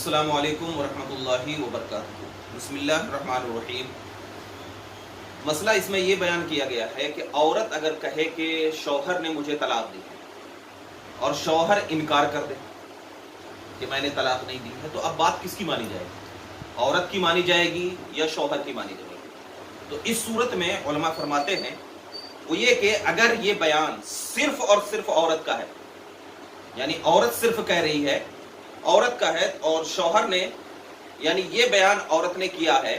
अस्सलामु अलैकुम वरहमतुल्लाहि वबरकातुहू। बिस्मिल्लाहिर्रहमानिर्रहीम। मसला इसमें ये बयान किया गया है कि औरत अगर कहे कि शौहर ने मुझे तलाक दी और शौहर इनकार कर दे कि मैंने तलाक नहीं दी है, तो अब बात किसकी मानी जाएगी? औरत की मानी जाएगी या शौहर की मानी जाएगी? तो इस सूरत में उलमा फरमाते हैं वो ये कि अगर ये बयान सिर्फ और सिर्फ औरत का है, यानी औरत सिर्फ कह रही है, औरत का है, और शौहर ने, यानी ये बयान औरत ने किया है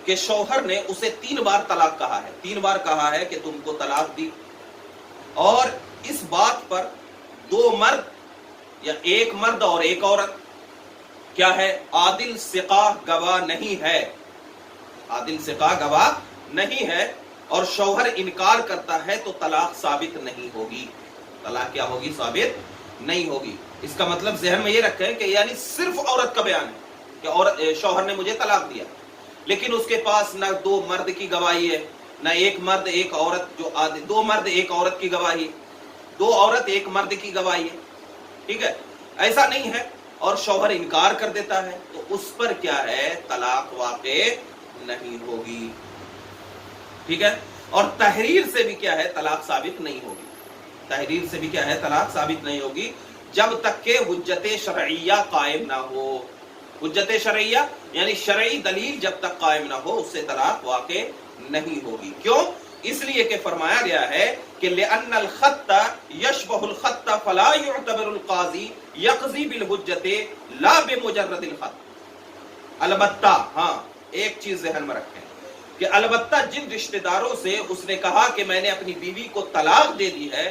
कि शौहर ने उसे 3 बार तलाक कहा है, 3 बार कहा है कि तुमको तलाक दी, और इस बात पर 2 मर्द या 1 मर्द और 1 औरत क्या है, आदिल सिका गवाह नहीं है, आदिल सिका गवाह नहीं है, और शौहर इनकार करता है तो तलाक साबित नहीं होगी। तलाक क्या होगी? साबित नहीं होगी। इसका मतलब जहन में ये रखें कि यानी सिर्फ औरत का बयान है कि औरत, शौहर ने मुझे तलाक दिया, लेकिन उसके पास न 2 मर्द की गवाही है, न 1 मर्द 1 औरत, जो 2 मर्द 1 औरत की गवाही, 2 औरत 1 मर्द की गवाही है, ठीक है, ऐसा नहीं है, और शौहर इनकार कर देता है, तो उस पर क्या है, तलाक वाक़े नहीं होगी, ठीक है। और तहरीर से भी क्या है, तलाक साबित नहीं होगी, तहरीर से भी क्या है, तलाक साबित नहीं होगी, जब तक के हुज्जत शरइया कायम ना हो। हुज्जत शरइया यानी शरई दलील जब तक कायम ना हो, उससे तलाक वाक़े नहीं होगी। क्यों? इसलिए कि फरमाया गया है कि लिअन्नल खत्ता यशबहुल खत्ता फला युअतबरुल काज़ी यक़ज़ी बिल हुज्जति ला बिमुजर्रदिल खत्त। अलबत्ता, हाँ, एक चीज ज़हन में रखें कि अलबत्ता जिन रिश्तेदारों से उसने कहा कि मैंने अपनी बीवी को तलाक दे दी है,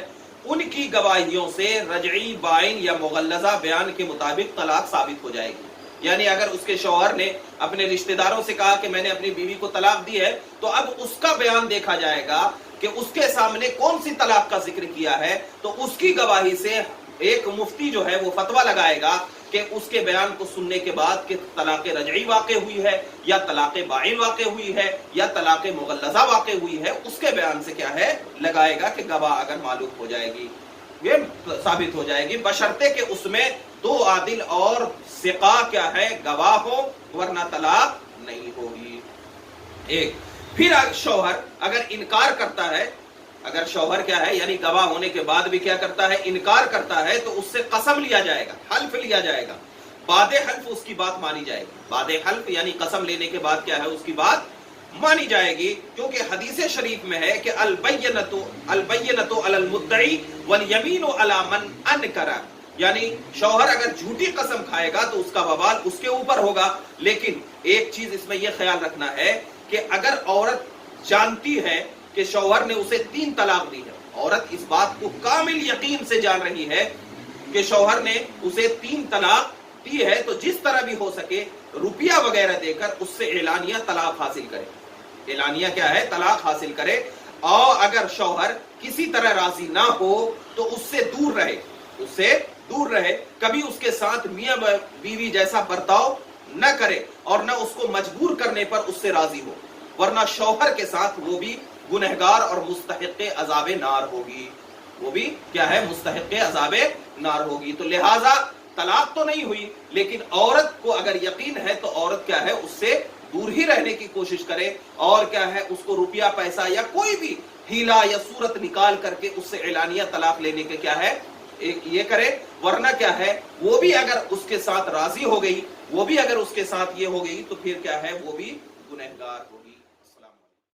उनकी गवाहियों से रजई, बाइन या मुगल्लज़ा बयान के मुताबिक तलाक साबित हो जाएगी। यानी अगर उसके शौहर ने अपने रिश्तेदारों से कहा कि मैंने अपनी बीवी को तलाक दी है, तो अब उसका बयान देखा जाएगा कि उसके सामने कौन सी तलाक का जिक्र किया है, तो उसकी गवाही से एक मुफ्ती जो है वो फतवा लगाएगा कि उसके बयान को सुनने के बाद कि तलाक रजई वाक़े हुई है या तलाक बाइन वाक़े हुई है या तलाक मुगल्लज़ा वाक़े हुई है, उसके बयान से क्या है, लगाएगा कि गवाह अगर मालूम हो जाएगी, ये साबित हो जाएगी, बशर्ते कि उसमें 2 आदिल और सिका क्या है, गवाह हो, वरना तलाक नहीं होगी। एक फिर शौहर अगर इनकार करता है, अगर शौहर क्या है, यानी गवाह होने के बाद भी क्या करता है, इनकार करता है, तो उससे कसम लिया जाएगा, हल्फ लिया जाएगा, बादे हल्फ उसकी बात मानी जाएगी। बादे हल्फ यानी कसम लेने के बाद क्या है, उसकी बात मानी जाएगी, क्योंकि हदीस शरीफ में है कि अलबय्यनतु अलल मुद्दई वल यमीनु अला मन अनकरा, यानी शौहर अगर झूठी कसम खाएगा तो उसका बवाल उसके ऊपर होगा। लेकिन एक चीज इसमें यह ख्याल रखना है कि अगर औरत जानती है कि शौहर ने उसे 3 तलाक दी है, औरत इस बात को कामिल यकीन से जान रही है कि शौहर ने उसे 3 तलाक दी है, तो जिस तरह भी हो सके रुपया वगैरह देकर उससे एलानिया तलाक हासिल करे, एलानिया क्या है, तलाक हासिल करे, और अगर शौहर किसी तरह राजी ना हो तो उससे दूर रहे, उससे दूर रहे, कभी उसके साथ मियां बीवी जैसा बर्ताव न करे और न उसको मजबूर करने पर उससे राजी हो, वरना शौहर के साथ वो भी गुनहगार और मुस्तहिक़े अज़ाबे नार होगी, वो भी क्या है, मुस्तहिक़े अज़ाबे नार होगी। तो लिहाजा तलाक तो नहीं हुई, लेकिन औरत को अगर यकीन है तो औरत क्या है, उससे दूर ही रहने की कोशिश करे, और क्या है, उसको रुपया पैसा या कोई भी हीला या सूरत निकाल करके उससे एलानिया तलाक लेने के क्या है, एक ये करे, वरना क्या है, वो भी अगर उसके साथ राजी हो गई, वो भी अगर उसके साथ ये हो गई, तो फिर क्या है, वो भी गुनहगार हो।